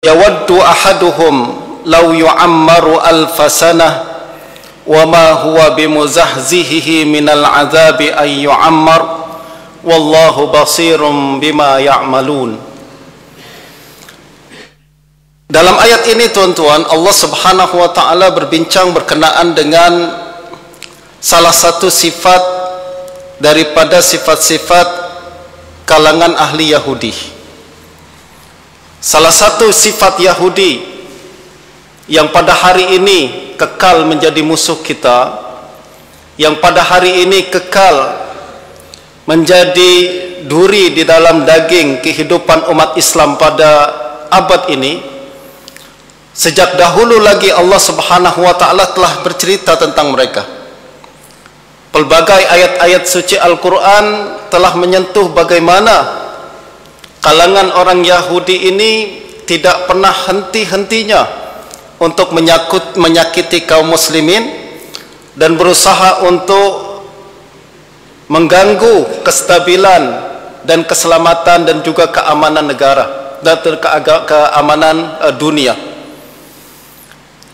yawaddu ahaduhum law yu'ammaru alfa sanah wa ma huwa bimuzahzihihi minal azabi ay yu'ammar wallahu basirum bima ya'malun. Dalam ayat ini tuan-tuan, Allah Subhanahu wa taala berbincang berkenaan dengan salah satu sifat daripada sifat-sifat kalangan ahli Yahudi. Salah satu sifat Yahudi yang pada hari ini kekal menjadi musuh kita, yang pada hari ini kekal menjadi duri di dalam daging kehidupan umat Islam pada abad ini. Sejak dahulu lagi Allah Subhanahu wa taala telah bercerita tentang mereka. Pelbagai ayat-ayat suci Al-Quran telah menyentuh bagaimana kalangan orang Yahudi ini tidak pernah henti-hentinya untuk menyakiti kaum muslimin dan berusaha untuk mengganggu kestabilan dan keselamatan dan juga keamanan negara dan keamanan dunia.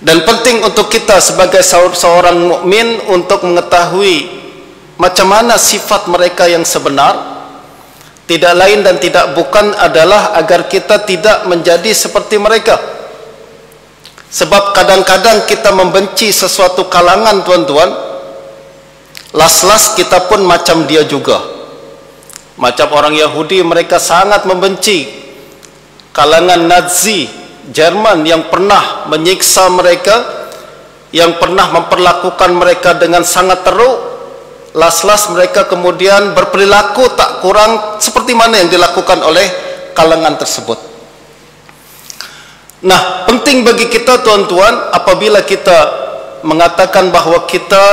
Dan penting untuk kita sebagai seorang mukmin untuk mengetahui macam mana sifat mereka yang sebenar. Tidak lain dan tidak bukan adalah agar kita tidak menjadi seperti mereka. Sebab kadang-kadang kita membenci sesuatu kalangan, tuan-tuan, las-las kita pun macam dia juga. Macam orang Yahudi, mereka sangat membenci kalangan Nazi Jerman yang pernah menyiksa mereka, yang pernah memperlakukan mereka dengan sangat teruk. Las-las mereka kemudian berperilaku tak kurang seperti mana yang dilakukan oleh kalangan tersebut. Nah, penting bagi kita, tuan-tuan, apabila kita mengatakan bahwa kita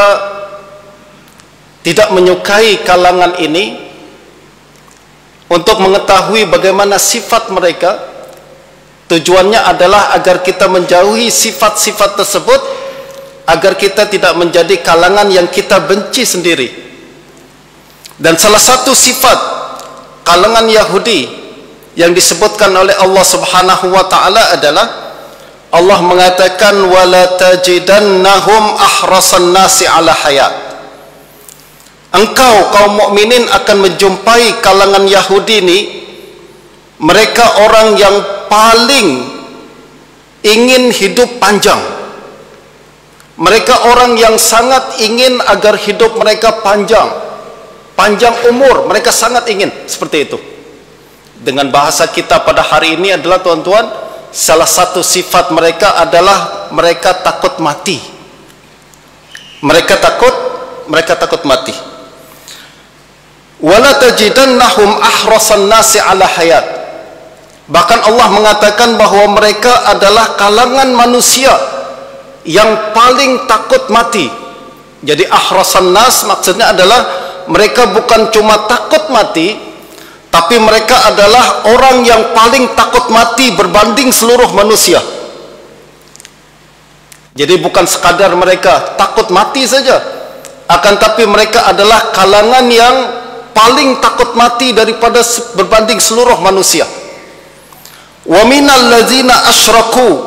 tidak menyukai kalangan ini, untuk mengetahui bagaimana sifat mereka. Tujuannya adalah agar kita menjauhi sifat-sifat tersebut, agar kita tidak menjadi kalangan yang kita benci sendiri. Dan salah satu sifat kalangan Yahudi yang disebutkan oleh Allah Subhanahu wa taala adalah Allah mengatakan wala tajidannahum ahrasan nasi ala hayat. Engkau kaum mukminin akan menjumpai kalangan Yahudi ini, mereka orang yang paling ingin hidup panjang. Mereka orang yang sangat ingin agar hidup mereka panjang umur. Mereka sangat ingin seperti itu. Dengan bahasa kita pada hari ini adalah, tuan-tuan, salah satu sifat mereka adalah mereka takut mati. Mereka takut mati. Wala tajidannahum ahrasan nasi ala hayat. Bahkan Allah mengatakan bahwa mereka adalah kalangan manusia yang paling takut mati. Jadi ahrasan nas maksudnya adalah mereka bukan cuma takut mati, tapi mereka adalah orang yang paling takut mati berbanding seluruh manusia. Jadi bukan sekadar mereka takut mati saja, akan tapi mereka adalah kalangan yang paling takut mati daripada berbanding seluruh manusia. Wa minal ladzina asyraku,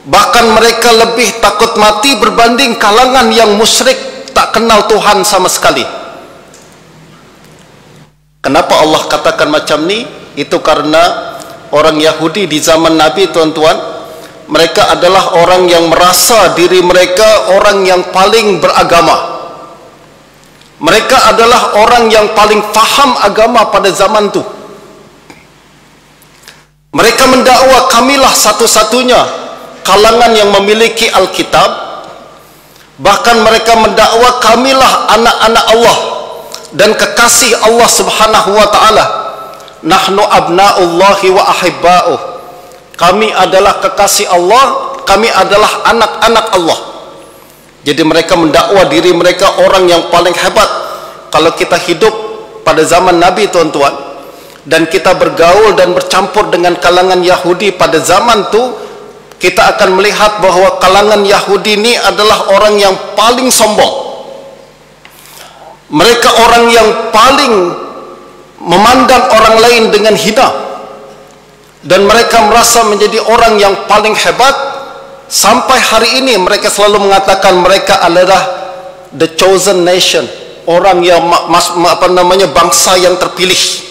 bahkan mereka lebih takut mati berbanding kalangan yang musyrik, tak kenal Tuhan sama sekali. Kenapa Allah katakan macam ni? Itu karena orang Yahudi di zaman Nabi, tuan-tuan, mereka adalah orang yang merasa diri mereka orang yang paling beragama. Mereka adalah orang yang paling faham agama pada zaman itu. Mereka mendakwa kamilah satu-satunya kalangan yang memiliki Alkitab. Bahkan mereka mendakwa kamilah anak-anak Allah dan kekasih Allah Subhanahu wa taala. Nahnu abnaullahi wa ahibba'uh. Kami adalah kekasih Allah, kami adalah anak-anak Allah. Jadi mereka mendakwa diri mereka orang yang paling hebat. Kalau kita hidup pada zaman Nabi, tuan-tuan, dan kita bergaul dan bercampur dengan kalangan Yahudi pada zaman itu, kita akan melihat bahwa kalangan Yahudi ini adalah orang yang paling sombong. Mereka orang yang paling memandang orang lain dengan hina. dan mereka merasa menjadi orang yang paling hebat. Sampai hari ini mereka selalu mengatakan mereka adalah the chosen nation, orang yang bangsa yang terpilih.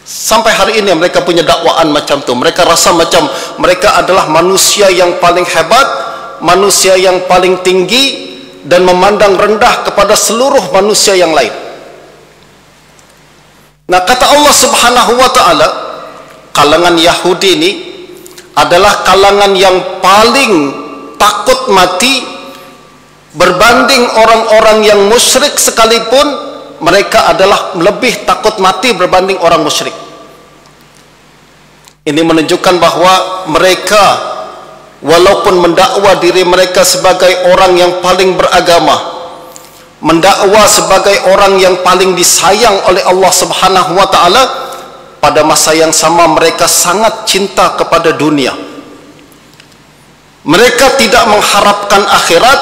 Sampai hari ini mereka punya dakwaan macam tu. Mereka rasa macam mereka adalah manusia yang paling hebat, manusia yang paling tinggi, dan memandang rendah kepada seluruh manusia yang lain. Nah, kata Allah Subhanahu wa taala, kalangan Yahudi ini adalah kalangan yang paling takut mati berbanding orang-orang yang musyrik sekalipun. Mereka adalah lebih takut mati berbanding orang musyrik. Ini menunjukkan bahwa mereka walaupun mendakwa diri mereka sebagai orang yang paling beragama, mendakwa sebagai orang yang paling disayang oleh Allah Subhanahu wa taala, pada masa yang sama mereka sangat cinta kepada dunia. Mereka tidak mengharapkan akhirat,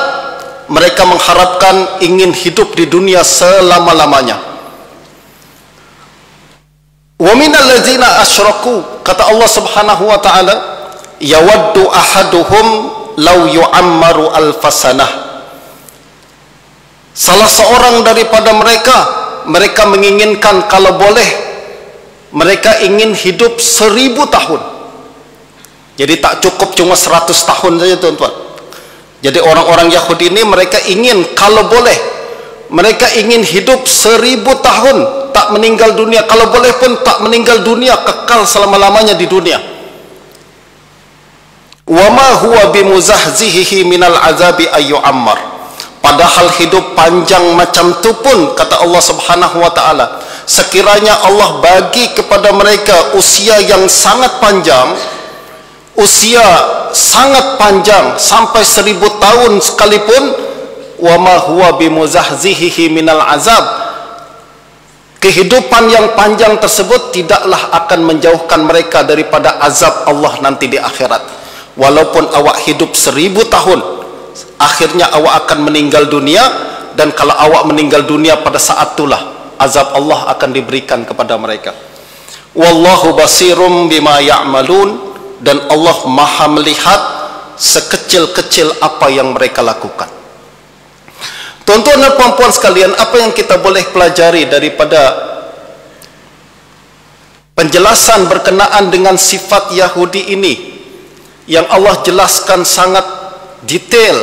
mereka mengharapkan ingin hidup di dunia selama-lamanya. Wa minal ladzina asyraku, kata Allah Subhanahu wa taala, yawaddu ahaduhum law yu'ammaru alfasanah. Salah seorang daripada mereka menginginkan kalau boleh mereka ingin hidup 1000 tahun. Jadi tak cukup cuma 100 tahun saja, tuan-tuan. Jadi orang-orang Yahudi ini mereka ingin kalau boleh mereka ingin hidup 1000 tahun, tak meninggal dunia. Kalau boleh pun tak meninggal dunia, kekal selama-lamanya di dunia. Wa ma huwa bimuzahzihihi minal azabi ayyu'ammar. Padahal hidup panjang macam tu pun, kata Allah Subhanahu wa taala, sekiranya Allah bagi kepada mereka usia yang sangat panjang, usia sangat panjang sampai 1000 tahun sekalipun, wa ma huwa bimuzahzihihi minal azab, kehidupan yang panjang tersebut tidaklah akan menjauhkan mereka daripada azab Allah nanti di akhirat. Walaupun awak hidup 1000 tahun, akhirnya awak akan meninggal dunia, dan kalau awak meninggal dunia pada saat itulah azab Allah akan diberikan kepada mereka. Wallahu basirum bima ya'malun, dan Allah maha melihat sekecil-kecil apa yang mereka lakukan. Tuan-tuan dan puan-puan sekalian, apa yang kita boleh pelajari daripada penjelasan berkenaan dengan sifat Yahudi ini yang Allah jelaskan sangat detail,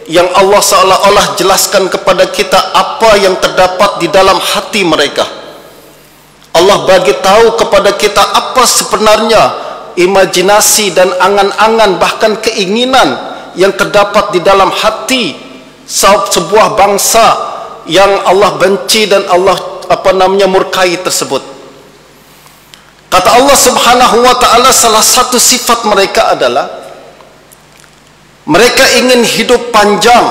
yang Allah seolah-olah jelaskan kepada kita apa yang terdapat di dalam hati mereka. Allah bagi tahu kepada kita apa sebenarnya imajinasi dan angan-angan, bahkan keinginan yang terdapat di dalam hati sebuah bangsa yang Allah benci dan Allah murkai tersebut. Kata Allah Subhanahu wa taala, salah satu sifat mereka adalah mereka ingin hidup panjang.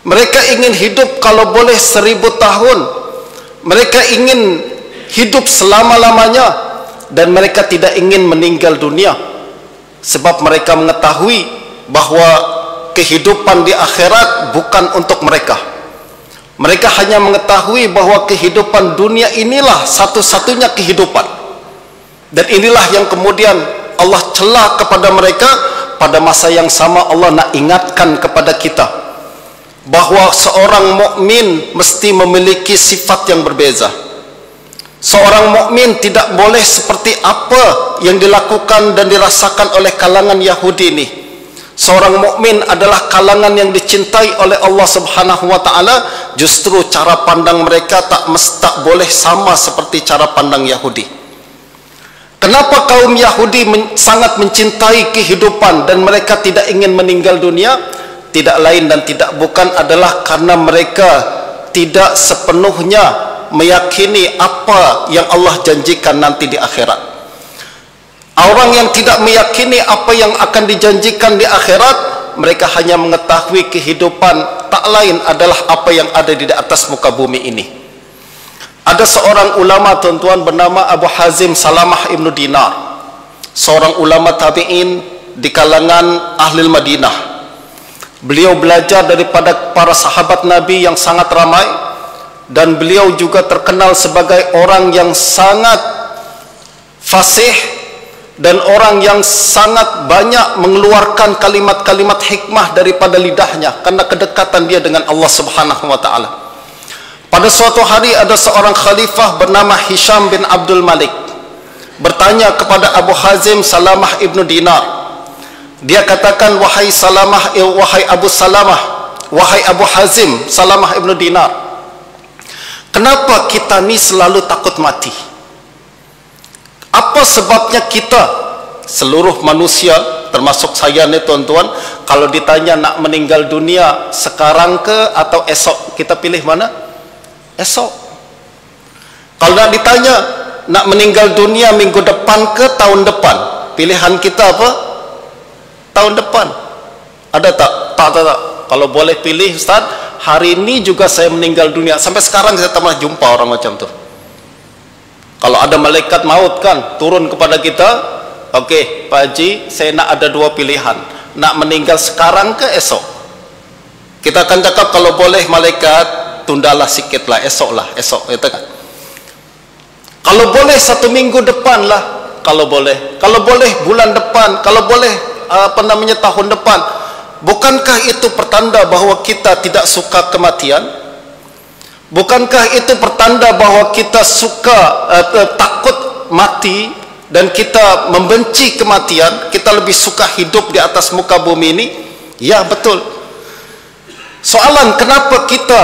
Mereka ingin hidup kalau boleh 1000 tahun. Mereka ingin hidup selama-lamanya, dan mereka tidak ingin meninggal dunia, sebab mereka mengetahui bahwa kehidupan di akhirat bukan untuk mereka. Mereka hanya mengetahui bahwa kehidupan dunia inilah satu-satunya kehidupan. Dan inilah yang kemudian Allah celah kepada mereka. Pada masa yang sama Allah nak ingatkan kepada kita bahwa seorang mukmin mesti memiliki sifat yang berbeza. Seorang mukmin tidak boleh seperti apa yang dilakukan dan dirasakan oleh kalangan Yahudi ini. Seorang mukmin adalah kalangan yang dicintai oleh Allah Subhanahu wa taala. Justru cara pandang mereka tak boleh sama seperti cara pandang Yahudi. Kenapa kaum Yahudi sangat mencintai kehidupan dan mereka tidak ingin meninggal dunia? Tidak lain dan tidak bukan adalah karena mereka tidak sepenuhnya meyakini apa yang Allah janjikan nanti di akhirat. Orang yang tidak meyakini apa yang akan dijanjikan di akhirat, mereka hanya mengetahui kehidupan tak lain adalah apa yang ada di atas muka bumi ini. Ada seorang ulama, tuan-tuan, bernama Abu Hazim Salamah Ibn Dinar, seorang ulama tabi'in di kalangan ahli Madinah. Beliau belajar daripada para sahabat Nabi yang sangat ramai, dan beliau juga terkenal sebagai orang yang sangat fasih dan orang yang sangat banyak mengeluarkan kalimat-kalimat hikmah daripada lidahnya karena kedekatan dia dengan Allah Subhanahu wa taala. Pada suatu hari ada seorang khalifah bernama Hisham bin Abdul Malik bertanya kepada Abu Hazim Salamah ibnu Dinar. Dia katakan, wahai Salamah, wahai Abu Salamah, wahai Abu Hazim Salamah ibnu Dinar, kenapa kita ni selalu takut mati? Apa sebabnya kita, seluruh manusia termasuk saya ni tuan-tuan, kalau ditanya nak meninggal dunia sekarang ke atau esok, kita pilih mana? Esok. Kalau nak ditanya nak meninggal dunia minggu depan ke tahun depan, pilihan kita apa? Tahun depan. Ada tak? Tak. Kalau boleh pilih, Ustaz, hari ini juga saya meninggal dunia. Sampai sekarang saya tak pernah jumpa orang macam tu. Kalau ada malaikat maut kan turun kepada kita, okey Pak Haji, saya nak ada dua pilihan, nak meninggal sekarang ke esok. Kita akan cakap, kalau boleh malaikat tundalah sikit lah, esok lah, esok, gitu kan. Kalau boleh 1 minggu depan lah, kalau boleh bulan depan, kalau boleh tahun depan. Bukankah itu pertanda bahawa kita tidak suka kematian? Bukankah itu pertanda bahawa kita suka takut mati dan kita membenci kematian? Kita lebih suka hidup di atas muka bumi ini? Ya, betul. Soalan, kenapa kita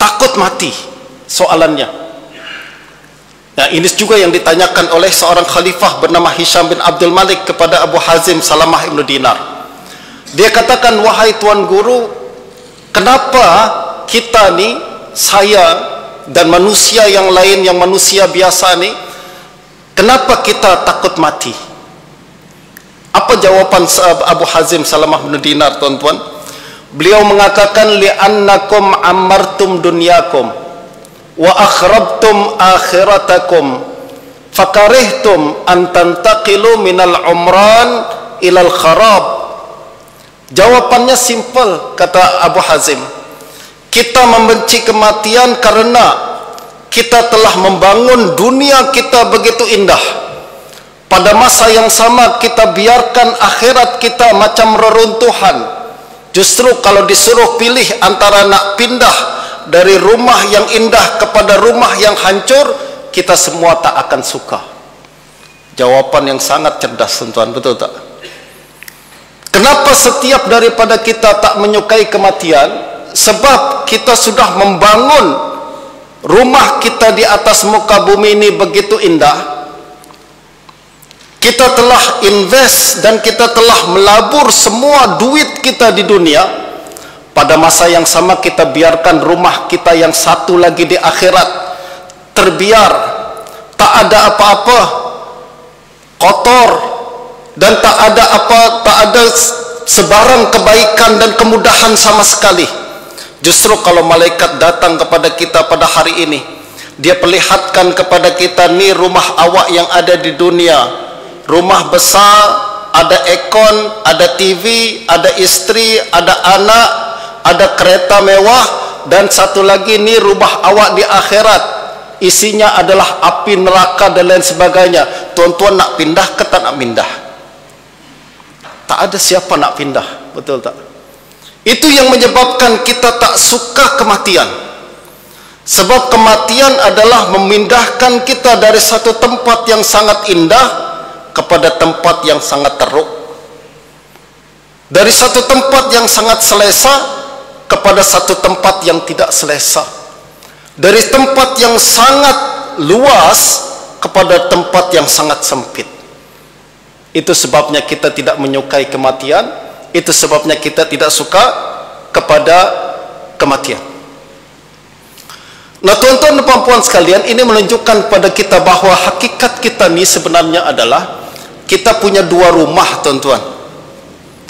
takut mati? Soalannya. Nah, ini juga yang ditanyakan oleh seorang khalifah bernama Hisham bin Abdul Malik kepada Abu Hazim Salamah ibnu Dinar. Dia katakan, wahai Tuan Guru, kenapa kita ni, saya dan manusia yang lain yang manusia biasa ni, kenapa kita takut mati? Apa jawapan Abu Hazim Salamah bin Dinar, tuan-tuan? Beliau mengatakan, li'annakum ammartum dunyakum wa akhrabtum akhiratakum fakarihtum an tantaqilu minal umran ilal kharab. Jawapannya simple, kata Abu Hazim. Kita membenci kematian karena kita telah membangun dunia kita begitu indah. Pada masa yang sama kita biarkan akhirat kita macam reruntuhan. Justru kalau disuruh pilih antara nak pindah dari rumah yang indah kepada rumah yang hancur, kita semua tak akan suka. Jawapan yang sangat cerdas, tuan-tuan, betul tak? Kenapa setiap daripada kita tak menyukai kematian? Sebab kita sudah membangun rumah kita di atas muka bumi ini begitu indah. Kita telah invest dan kita telah melabur semua duit kita di dunia. Pada masa yang sama kita biarkan rumah kita yang satu lagi di akhirat terbiar, tak ada apa-apa, kotor, dan tak ada sebarang kebaikan dan kemudahan sama sekali. Justru kalau malaikat datang kepada kita pada hari ini, dia perlihatkan kepada kita, ni rumah awak yang ada di dunia, rumah besar, ada aircon, ada TV, ada isteri, ada anak, ada kereta mewah, dan satu lagi ni rumah awak di akhirat, isinya adalah api neraka dan lain sebagainya. Tuan-tuan nak pindah ke tak nak pindah? Tak ada siapa nak pindah, betul tak? Itu yang menyebabkan kita tak suka kematian. Sebab kematian adalah memindahkan kita dari satu tempat yang sangat indah kepada tempat yang sangat teruk. Dari satu tempat yang sangat selesa kepada satu tempat yang tidak selesa. Dari tempat yang sangat luas kepada tempat yang sangat sempit. Itu sebabnya kita tidak menyukai kematian. Itu sebabnya kita tidak suka kepada kematian. Nah, tuan-tuan dan puan-puan sekalian, ini menunjukkan kepada kita bahawa hakikat kita ni sebenarnya adalah kita punya dua rumah, tuan-tuan.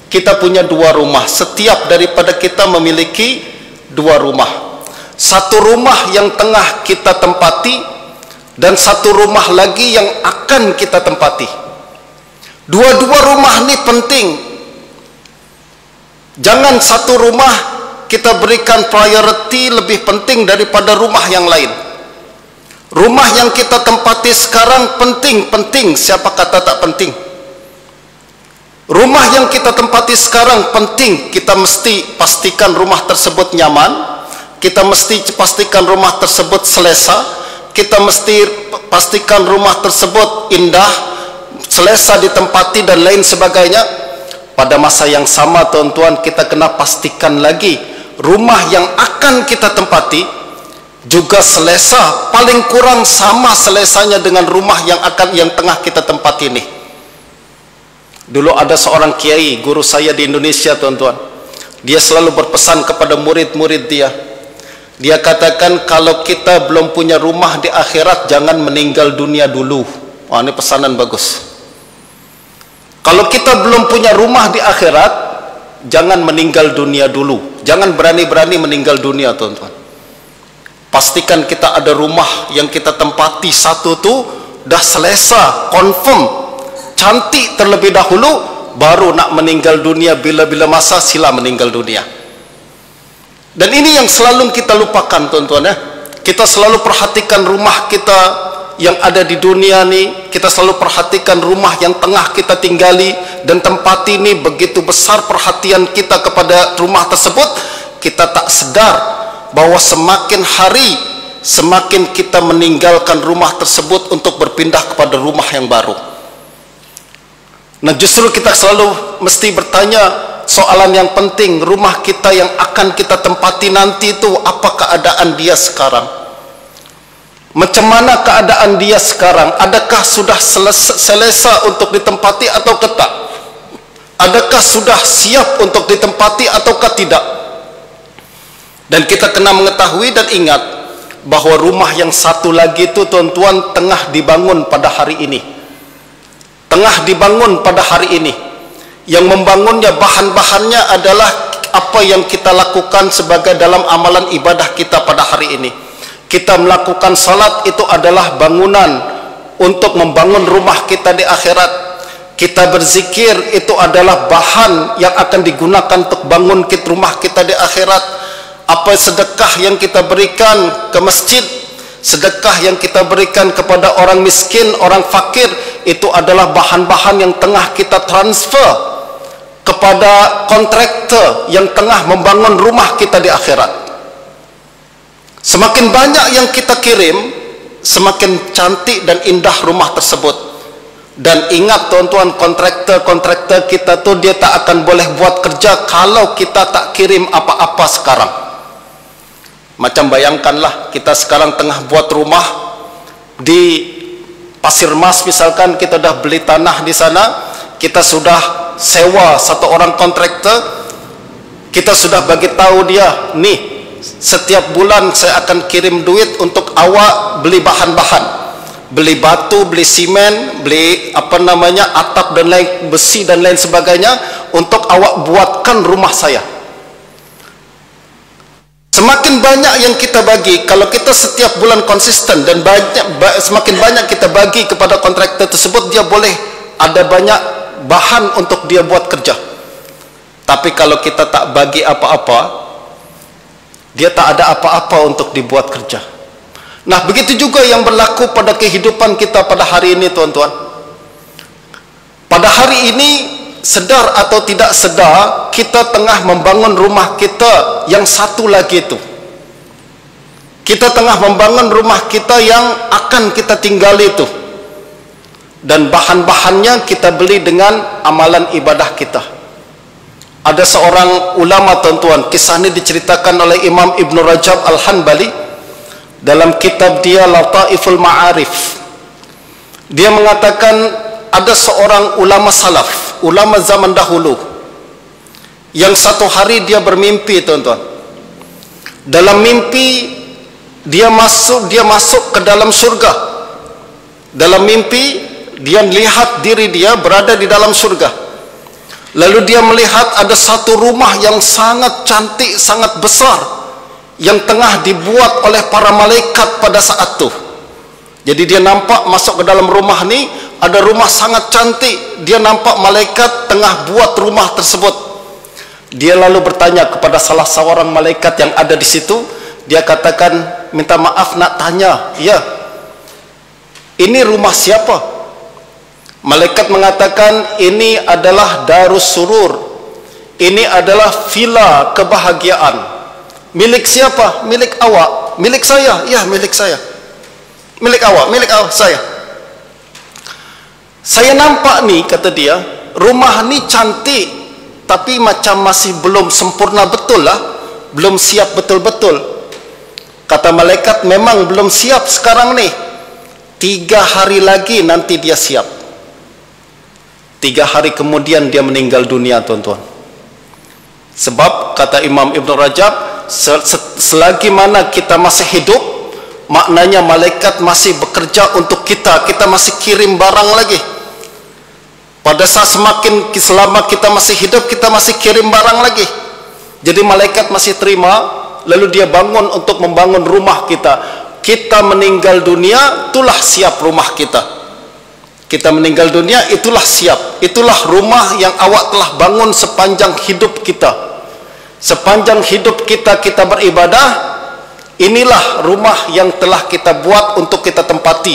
Kita punya dua rumah. Setiap daripada kita memiliki dua rumah. Satu rumah yang tengah kita tempati dan satu rumah lagi yang akan kita tempati. Dua-dua rumah ni penting. Jangan satu rumah kita berikan priority lebih penting daripada rumah yang lain. Rumah yang kita tempati sekarang penting. Siapa kata tak penting? Rumah yang kita tempati sekarang penting. Kita mesti pastikan rumah tersebut nyaman. Kita mesti pastikan rumah tersebut selesa. Kita mesti pastikan rumah tersebut indah, selesa ditempati dan lain sebagainya. Pada masa yang sama, tuan-tuan, kita kena pastikan lagi rumah yang akan kita tempati juga selesa, paling kurang sama selesanya dengan rumah yang tengah kita tempati ini. Dulu ada seorang kiai, guru saya di Indonesia, tuan-tuan. Dia selalu berpesan kepada murid-murid dia. Dia katakan, kalau kita belum punya rumah di akhirat, jangan meninggal dunia dulu. Wah, ini pesanan bagus. Kalau kita belum punya rumah di akhirat, jangan meninggal dunia dulu. Jangan berani-berani meninggal dunia, tuan-tuan. Pastikan kita ada rumah yang kita tempati satu tuh dah selesa, confirm, cantik terlebih dahulu, baru nak meninggal dunia. Bila-bila masa sila meninggal dunia. Dan ini yang selalu kita lupakan, tuan-tuan ya. Kita selalu perhatikan rumah kita yang ada di dunia ni, kita selalu perhatikan rumah yang tengah kita tinggali dan tempati ini. Begitu besar perhatian kita kepada rumah tersebut, kita tak sedar bahwa semakin hari semakin kita meninggalkan rumah tersebut untuk berpindah kepada rumah yang baru. Nah, justru kita selalu mesti bertanya soalan yang penting, rumah kita yang akan kita tempati nanti itu apa keadaan dia sekarang? Macam mana keadaan dia sekarang? Adakah sudah selesa untuk ditempati atau tak? Adakah sudah siap untuk ditempati ataukah tidak? Dan kita kena mengetahui dan ingat bahwa rumah yang satu lagi itu, tuan-tuan, tengah dibangun pada hari ini. Tengah dibangun pada hari ini. Yang membangunnya, bahan-bahannya adalah apa yang kita lakukan sebagai dalam amalan ibadah kita pada hari ini. Kita melakukan salat, itu adalah bangunan untuk membangun rumah kita di akhirat. Kita berzikir, itu adalah bahan yang akan digunakan untuk bangun rumah kita di akhirat. Apa sedekah yang kita berikan ke masjid, sedekah yang kita berikan kepada orang miskin, orang fakir, itu adalah bahan-bahan yang tengah kita transfer kepada kontraktor yang tengah membangun rumah kita di akhirat. Semakin banyak yang kita kirim, semakin cantik dan indah rumah tersebut. Dan ingat, tuan-tuan, kontraktor kita tuh dia tak akan boleh buat kerja kalau kita tak kirim apa-apa sekarang. Macam bayangkanlah, kita sekarang tengah buat rumah di Pasir Mas misalkan, kita dah beli tanah di sana, kita sudah sewa satu orang kontraktor, kita sudah bagi tahu dia, nih setiap bulan saya akan kirim duit untuk awak beli bahan-bahan, beli batu, beli simen, beli atap dan lain, besi dan lain sebagainya, untuk awak buatkan rumah saya. Semakin banyak yang kita bagi, kalau kita setiap bulan konsisten dan semakin banyak kita bagi kepada kontraktor tersebut, dia boleh ada banyak bahan untuk dia buat kerja. Tapi kalau kita tak bagi apa-apa, dia tak ada apa-apa untuk dibuat kerja. Nah, begitu juga yang berlaku pada kehidupan kita pada hari ini, tuan-tuan. Pada hari ini, sedar atau tidak sedar, kita tengah membangun rumah kita yang satu lagi itu. Kita tengah membangun rumah kita yang akan kita tinggali itu. Dan bahan-bahannya kita beli dengan amalan ibadah kita. Ada seorang ulama, tuan-tuan, kisah ini diceritakan oleh Imam Ibn Rajab Al-Hanbali dalam kitab dia Lataiful Ma'arif. Dia mengatakan ada seorang ulama salaf, ulama zaman dahulu, yang satu hari dia bermimpi, tuan-tuan. Dalam mimpi dia masuk ke dalam surga. Dalam mimpi dia lihat diri dia berada di dalam surga. Lalu dia melihat ada satu rumah yang sangat cantik, sangat besar, yang tengah dibuat oleh para malaikat pada saat itu. Jadi dia nampak masuk ke dalam rumah ni, ada rumah sangat cantik. Dia nampak malaikat tengah buat rumah tersebut. Dia lalu bertanya kepada salah seorang malaikat yang ada di situ. Dia katakan, minta maaf nak tanya, ya, Ini rumah siapa? Malaikat mengatakan ini adalah darus surur, ini adalah villa kebahagiaan. Milik siapa? Milik awak. Milik saya? Ya, milik saya. Milik awak? Milik awak saya. Saya nampak nih, kata dia, rumah ni cantik, tapi macam masih belum sempurna betul lah, belum siap betul-betul. Kata malaikat, memang belum siap sekarang nih, 3 hari lagi nanti dia siap. 3 hari kemudian dia meninggal dunia, tuan-tuan. Sebab kata Imam Ibn Rajab, selagi mana kita masih hidup, maknanya malaikat masih bekerja untuk kita, kita masih kirim barang lagi. Pada saat selama kita masih hidup, kita masih kirim barang lagi. Jadi malaikat masih terima, lalu dia bangun untuk membangun rumah kita. Kita meninggal dunia, itulah siap rumah kita. Kita meninggal dunia, itulah siap. Itulah rumah yang awak telah bangun sepanjang hidup kita. Sepanjang hidup kita, kita beribadah. Inilah rumah yang telah kita buat untuk kita tempati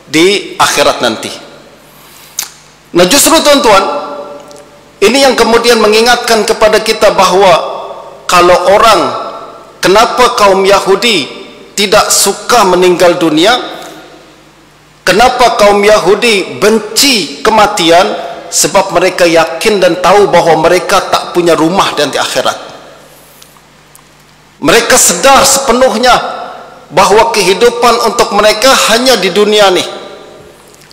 di akhirat nanti. Nah, justru tuan-tuan, ini yang kemudian mengingatkan kepada kita bahawa kalau orang, kenapa kaum Yahudi tidak suka meninggal dunia, kenapa kaum Yahudi benci kematian, sebab mereka yakin dan tahu bahawa mereka tak punya rumah di akhirat. Mereka sedar sepenuhnya bahawa kehidupan untuk mereka hanya di dunia ni.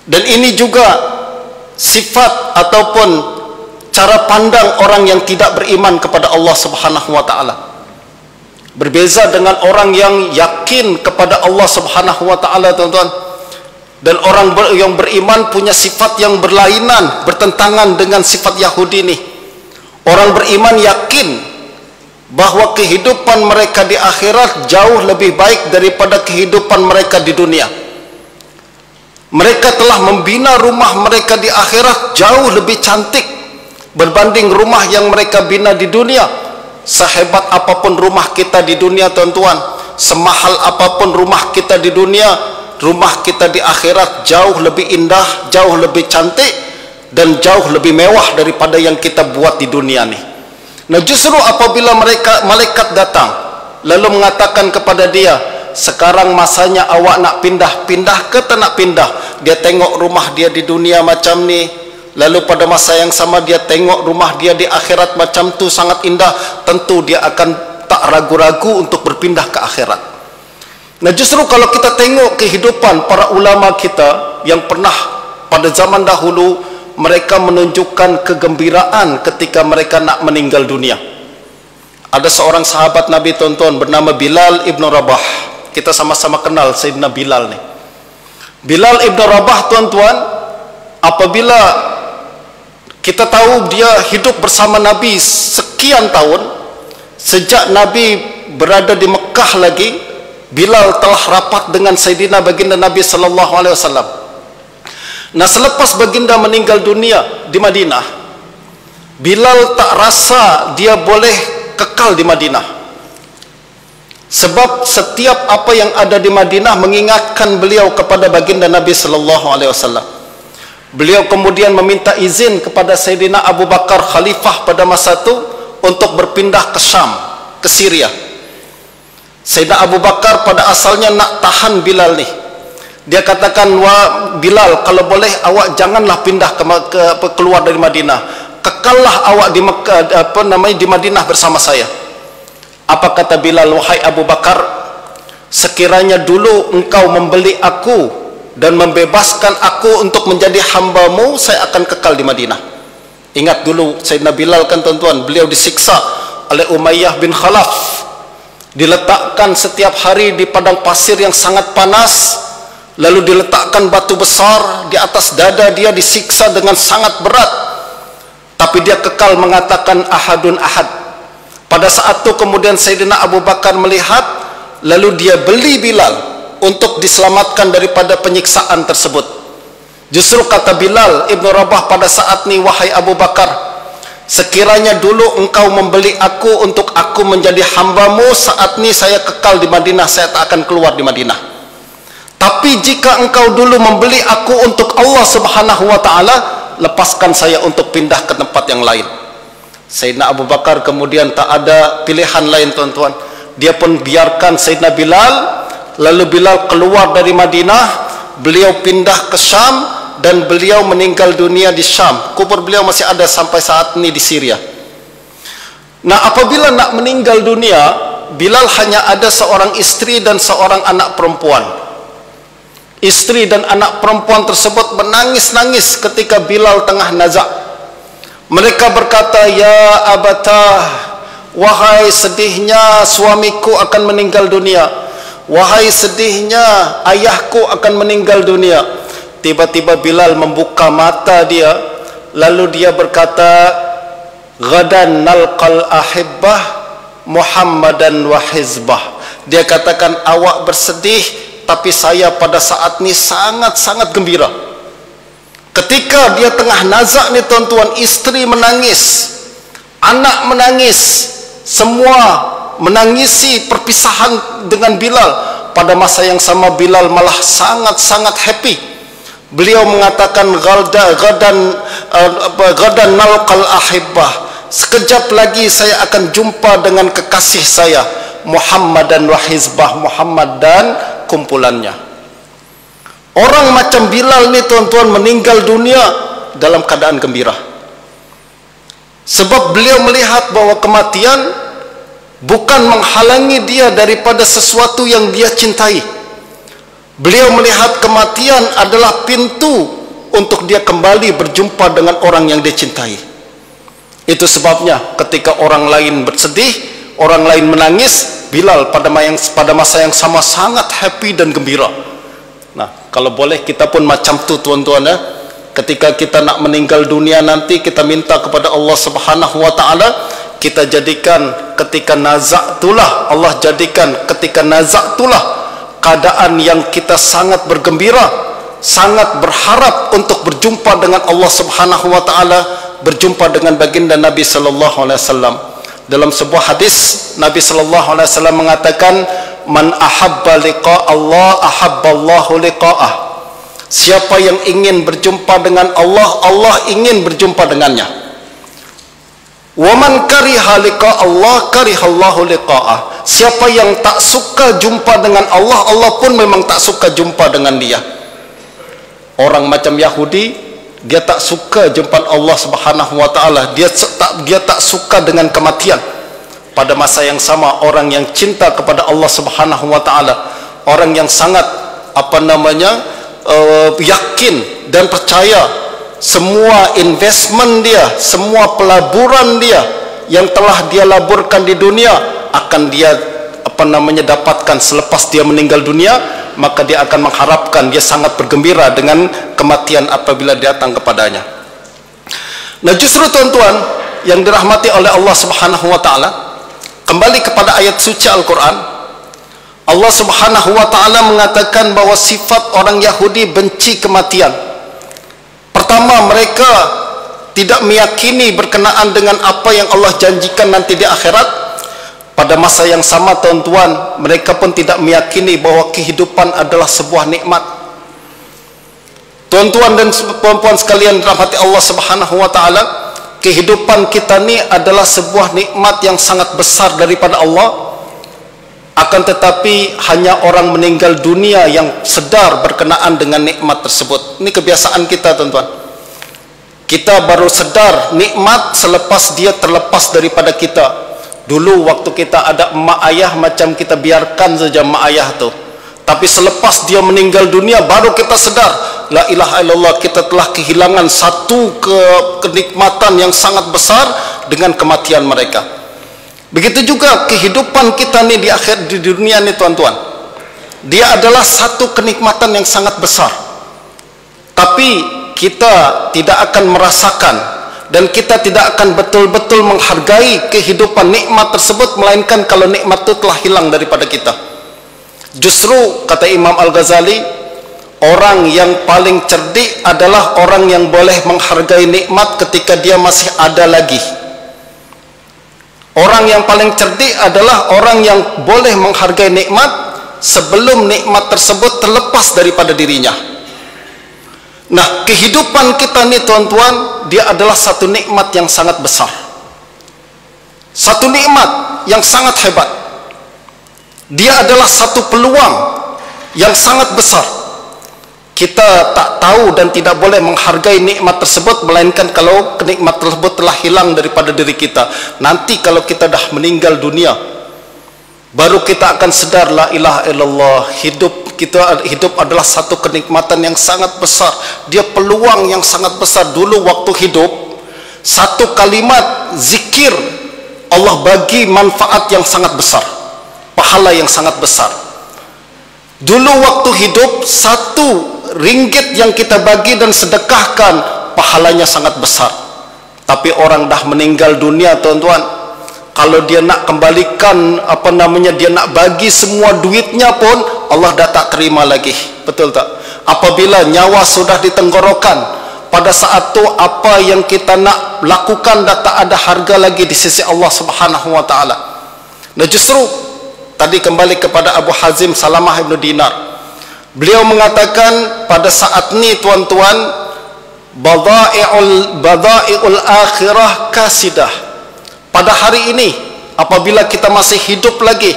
Dan ini juga sifat ataupun cara pandang orang yang tidak beriman kepada Allah Subhanahu wa taala. Berbeza dengan orang yang yakin kepada Allah Subhanahu wa taala, tuan-tuan. Dan orang yang beriman punya sifat yang berlainan, bertentangan dengan sifat Yahudi ini. Orang beriman yakin bahawa kehidupan mereka di akhirat jauh lebih baik daripada kehidupan mereka di dunia. Mereka telah membina rumah mereka di akhirat jauh lebih cantik berbanding rumah yang mereka bina di dunia. Sehebat apapun rumah kita di dunia, tuan-tuan, semahal apapun rumah kita di dunia, rumah kita di akhirat jauh lebih indah, jauh lebih cantik, dan jauh lebih mewah daripada yang kita buat di dunia ni. Nah, justru apabila malaikat datang lalu mengatakan kepada dia, sekarang masanya awak nak pindah ke tak nak pindah. Dia tengok rumah dia di dunia macam ni, lalu pada masa yang sama dia tengok rumah dia di akhirat macam tu sangat indah, tentu dia akan tak ragu-ragu untuk berpindah ke akhirat. Nah, justru kalau kita tengok kehidupan para ulama kita yang pernah pada zaman dahulu, mereka menunjukkan kegembiraan ketika mereka nak meninggal dunia. Ada seorang sahabat Nabi, tuan-tuan, bernama Bilal ibn Rabah. Kita sama-sama kenal Sayyidina Bilal ni. Bilal ibn Rabah, tuan-tuan, apabila kita tahu dia hidup bersama Nabi sekian tahun, sejak Nabi berada di Mekah lagi, Bilal telah rapat dengan Sayyidina baginda Nabi sallallahu alaihi wasallam. Nah, selepas baginda meninggal dunia di Madinah, Bilal tak rasa dia boleh kekal di Madinah. Sebab setiap apa yang ada di Madinah mengingatkan beliau kepada baginda Nabi sallallahu alaihi wasallam. Beliau kemudian meminta izin kepada Sayyidina Abu Bakar, khalifah pada masa itu, untuk berpindah ke Syam, ke Syria. Sayyidina Abu Bakar pada asalnya nak tahan Bilal ni. Dia katakan, wah Bilal, kalau boleh awak janganlah pindah keluar dari Madinah. Kekallah awak di Mekah, di Madinah bersama saya. Apa kata Bilal? Wahai Abu Bakar, sekiranya dulu engkau membeli aku dan membebaskan aku untuk menjadi hambamu, saya akan kekal di Madinah. Ingat dulu Sayyidina Bilal kan, tuan-tuan, beliau disiksa oleh Umayyah bin Khalaf, diletakkan setiap hari di padang pasir yang sangat panas, lalu diletakkan batu besar di atas dada dia, disiksa dengan sangat berat, tapi dia kekal mengatakan ahadun ahad. Pada saat itu kemudian Sayyidina Abu Bakar melihat, lalu dia beli Bilal untuk diselamatkan daripada penyiksaan tersebut. Justru kata Bilal ibn Rabah pada saat ini, wahai Abu Bakar, sekiranya dulu engkau membeli aku untuk aku menjadi hambamu, saat ini saya kekal di Madinah, saya tak akan keluar di Madinah. Tapi jika engkau dulu membeli aku untuk Allah Subhanahu wa ta'ala, lepaskan saya untuk pindah ke tempat yang lain. Sayyidina Abu Bakar kemudian tak ada pilihan lain, tuan-tuan. Dia pun biarkan Sayyidina Bilal. Lalu Bilal keluar dari Madinah, beliau pindah ke Syam, dan beliau meninggal dunia di Syam. Kubur beliau masih ada sampai saat ini di Syria. Nah, apabila nak meninggal dunia, Bilal hanya ada seorang istri dan seorang anak perempuan. Istri dan anak perempuan tersebut menangis-nangis ketika Bilal tengah nazak. Mereka berkata, "Ya abatah, wahai sedihnya suamiku akan meninggal dunia. Wahai sedihnya ayahku akan meninggal dunia." Tiba-tiba Bilal membuka mata dia, lalu dia berkata, "Ghadan nalqal ahibbah Muhammadan wa hizbah." Dia katakan, awak bersedih, tapi saya pada saat ini sangat-sangat gembira. Ketika dia tengah nazak ni, tuan-tuan, istri menangis, anak menangis, semua menangisi perpisahan dengan Bilal. Pada masa yang sama Bilal malah sangat-sangat happy. Beliau mengatakan, gadan nalqal ahibbah, sekejap lagi saya akan jumpa dengan kekasih saya, Muhammad dan wahizbah, Muhammad dan kumpulannya. Orang macam Bilal ni, tuan-tuan, meninggal dunia dalam keadaan gembira. Sebab beliau melihat bahwa kematian bukan menghalangi dia daripada sesuatu yang dia cintai. Beliau melihat kematian adalah pintu untuk dia kembali berjumpa dengan orang yang dia cintai. Itu sebabnya ketika orang lain bersedih, orang lain menangis, Bilal pada masa yang sama sangat happy dan gembira. Nah, kalau boleh kita pun macam tu, tuan-tuan, ya. Ketika kita nak meninggal dunia nanti, kita minta kepada Allah Subhanahu wa ta'ala, kita jadikan ketika nazak itulah, Allah jadikan ketika nazak itulah keadaan yang kita sangat bergembira, sangat berharap untuk berjumpa dengan Allah Subhanahu wa ta'ala, berjumpa dengan baginda Nabi sallallahu alaihi wasallam. Dalam sebuah hadis, Nabi sallallahu alaihi wasallam mengatakan, "Man ahabba liqa Allah, ahabba Allahu liqa'ah." Siapa yang ingin berjumpa dengan Allah, Allah ingin berjumpa dengannya. "Wa man kariha liqa Allah, kariha Allahu liqa'ah." Siapa yang tak suka jumpa dengan Allah, Allah pun memang tak suka jumpa dengan dia. Orang macam Yahudi, dia tak suka jumpa Allah Subhanahu wa ta'ala, dia tak suka dengan kematian. Pada masa yang sama, orang yang cinta kepada Allah Subhanahu wa ta'ala, orang yang sangat yakin dan percaya semua investment dia, semua pelaburan dia yang telah dia laburkan di dunia akan dia dapatkan selepas dia meninggal dunia, maka dia akan mengharapkan, dia sangat bergembira dengan kematian apabila datang kepadanya. Nah, justru, tuan-tuan yang dirahmati oleh Allah Subhanahu wa ta'ala, kembali kepada ayat suci Al-Quran, Allah Subhanahu wa ta'ala mengatakan bahwa sifat orang Yahudi benci kematian. Pertama, mereka tidak meyakini berkenaan dengan apa yang Allah janjikan nanti di akhirat. Pada masa yang sama, tuan-tuan, mereka pun tidak meyakini bahwa kehidupan adalah sebuah nikmat. Tuan-tuan dan puan-puan sekalian dirahmati Allah Subhanahu wa ta'ala, kehidupan kita ni adalah sebuah nikmat yang sangat besar daripada Allah. Akan tetapi hanya orang meninggal dunia yang sedar berkenaan dengan nikmat tersebut. Ini kebiasaan kita, tuan-tuan. Kita baru sedar nikmat selepas dia terlepas daripada kita. Dulu waktu kita ada emak ayah, macam kita biarkan saja emak ayah tu. Tapi selepas dia meninggal dunia, baru kita sedar, la ilaha illallah, kita telah kehilangan satu kenikmatan yang sangat besar dengan kematian mereka. Begitu juga kehidupan kita ni di dunia ni, tuan-tuan. Dia adalah satu kenikmatan yang sangat besar. Tapi kita tidak akan merasakan dan kita tidak akan betul-betul menghargai kehidupan nikmat tersebut, melainkan kalau nikmat itu telah hilang daripada kita. Justru kata Imam Al-Ghazali, orang yang paling cerdik adalah orang yang boleh menghargai nikmat ketika dia masih ada lagi. Orang yang paling cerdik adalah orang yang boleh menghargai nikmat sebelum nikmat tersebut terlepas daripada dirinya. Nah, kehidupan kita ni tuan-tuan, dia adalah satu nikmat yang sangat besar, satu nikmat yang sangat hebat. Dia adalah satu peluang yang sangat besar. Kita tak tahu dan tidak boleh menghargai nikmat tersebut, melainkan kalau nikmat tersebut telah hilang daripada diri kita. Nanti kalau kita dah meninggal dunia, baru kita akan sedar, la ilaha illallah, hidup adalah satu kenikmatan yang sangat besar. Dia peluang yang sangat besar. Dulu waktu hidup, satu kalimat zikir Allah bagi manfaat yang sangat besar, pahala yang sangat besar. Dulu waktu hidup, satu ringgit yang kita bagi dan sedekahkan, pahalanya sangat besar. Tapi orang dah meninggal dunia tuan-tuan, kalau dia nak kembalikan dia nak bagi semua duitnya pun Allah dah tak terima lagi. Betul tak? Apabila nyawa sudah di tenggorokan, pada saat tu apa yang kita nak lakukan dah tak ada harga lagi di sisi Allah Subhanahu wa taala. Nah, justru tadi kembali kepada Abu Hazim Salamah ibn Dinar, beliau mengatakan pada saat ni tuan-tuan, badai'ul akhirah kasidah. Pada hari ini, apabila kita masih hidup lagi,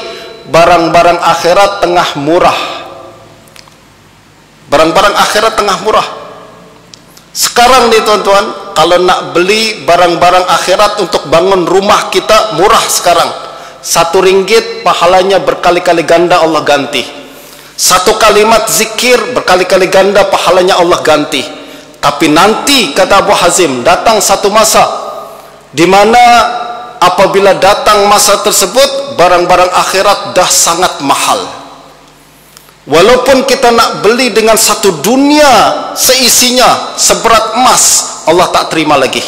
barang-barang akhirat tengah murah. Barang-barang akhirat tengah murah. Sekarang nih tuan-tuan, kalau nak beli barang-barang akhirat untuk bangun rumah kita, murah sekarang. 1 ringgit pahalanya berkali-kali ganda Allah ganti. 1 kalimat zikir berkali-kali ganda pahalanya Allah ganti. Tapi nanti, kata Abu Hazim, datang satu masa di mana apabila datang masa tersebut, barang-barang akhirat dah sangat mahal. Walaupun kita nak beli dengan satu dunia seisinya, seberat emas, Allah tak terima lagi.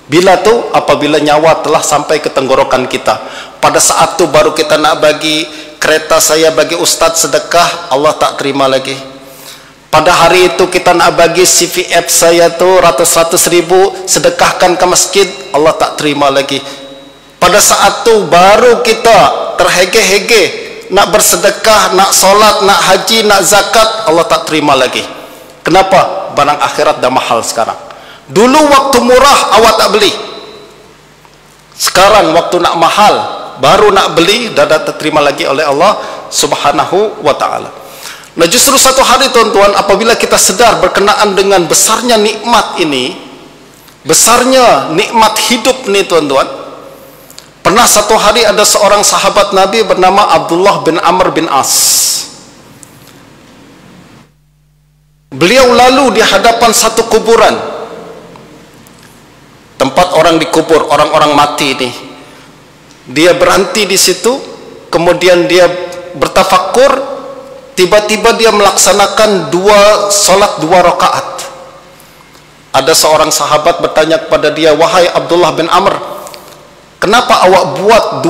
Bila tu? Apabila nyawa telah sampai ke tenggorokan kita. Pada saat tu baru kita nak bagi kereta saya bagi ustaz sedekah, Allah tak terima lagi. Pada hari itu kita nak bagi CVF saya tu ratus-ratus ribu, sedekahkan ke masjid, Allah tak terima lagi. Pada saat tu baru kita terhege-hege nak bersedekah, nak solat, nak haji, nak zakat, Allah tak terima lagi. Kenapa? Barang akhirat dah mahal sekarang. Dulu waktu murah awak tak beli, sekarang waktu nak mahal baru nak beli, dah tak terima lagi oleh Allah Subhanahu wa ta'ala. Nah, justru satu hari tuan-tuan, apabila kita sedar berkenaan dengan besarnya nikmat ini, besarnya nikmat hidup ni tuan-tuan, pernah satu hari ada seorang sahabat Nabi bernama Abdullah bin Amr bin As. Beliau lalu di hadapan satu kuburan, tempat orang dikubur, orang-orang mati ini. Dia berhenti di situ, kemudian dia bertafakur. Tiba-tiba dia melaksanakan solat 2 rakaat. Ada seorang sahabat bertanya kepada dia, wahai Abdullah bin Amr, kenapa awak buat 2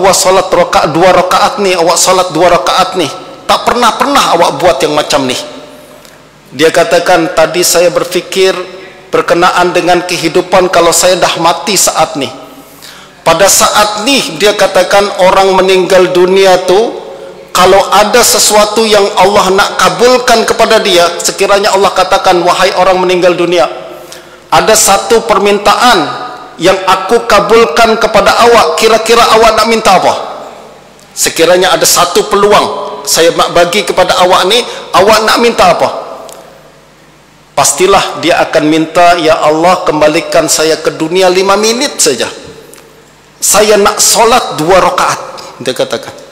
rakaat ni? Awak solat 2 rakaat ni, tak pernah awak buat yang macam ni. Dia katakan, tadi saya berfikir berkenaan dengan kehidupan kalau saya dah mati saat ni. Pada saat ni, dia katakan, orang meninggal dunia tu, kalau ada sesuatu yang Allah nak kabulkan kepada dia, sekiranya Allah katakan, wahai orang meninggal dunia, ada satu permintaan yang aku kabulkan kepada awak, kira-kira awak nak minta apa? Sekiranya ada satu peluang saya nak bagi kepada awak ni, awak nak minta apa? Pastilah dia akan minta, ya Allah, kembalikan saya ke dunia 5 minit saja, saya nak solat 2 rakaat, dia katakan.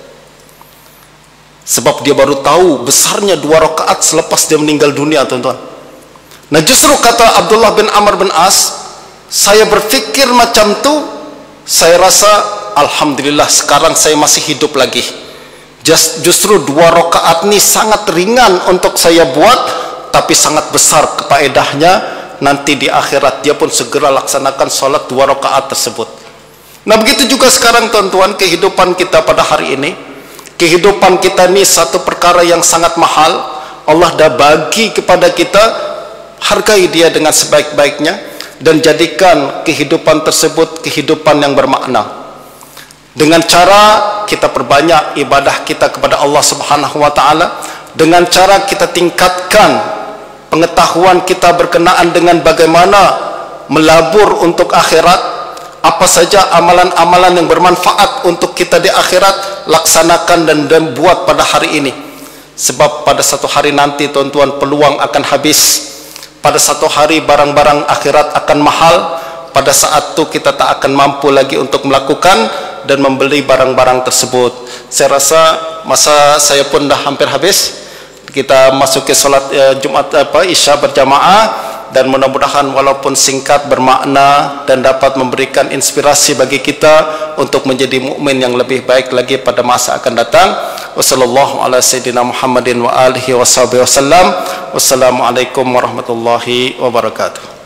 Sebab dia baru tahu besarnya 2 rakaat selepas dia meninggal dunia, tuan-tuan. Nah, justru kata Abdullah bin Amr bin As, saya berfikir macam tu, saya rasa alhamdulillah sekarang saya masih hidup lagi. Justru 2 rakaat ni sangat ringan untuk saya buat, tapi sangat besar kefaedahnya nanti di akhirat. Dia pun segera laksanakan solat 2 rakaat tersebut. Nah, begitu juga sekarang tuan-tuan, kehidupan kita pada hari ini, kehidupan kita ni satu perkara yang sangat mahal. Allah dah bagi kepada kita, hargai dia dengan sebaik-baiknya dan jadikan kehidupan tersebut kehidupan yang bermakna. Dengan cara kita perbanyak ibadah kita kepada Allah Subhanahu wa taala, dengan cara kita tingkatkan pengetahuan kita berkenaan dengan bagaimana melabur untuk akhirat, apa saja amalan-amalan yang bermanfaat untuk kita di akhirat, laksanakan dan buat pada hari ini. Sebab pada satu hari nanti tuan-tuan, peluang akan habis. Pada satu hari barang-barang akhirat akan mahal. Pada saat itu kita tak akan mampu lagi untuk melakukan dan membeli barang-barang tersebut. Saya rasa masa saya pun dah hampir habis. Kita masuk ke solat Jumat Isya berjamaah, dan mudah-mudahan walaupun singkat bermakna dan dapat memberikan inspirasi bagi kita untuk menjadi mukmin yang lebih baik lagi pada masa akan datang. Wassallallahu ala sayyidina Muhammadin wa alihi wasallam. Wassalamualaikum warahmatullahi wabarakatuh.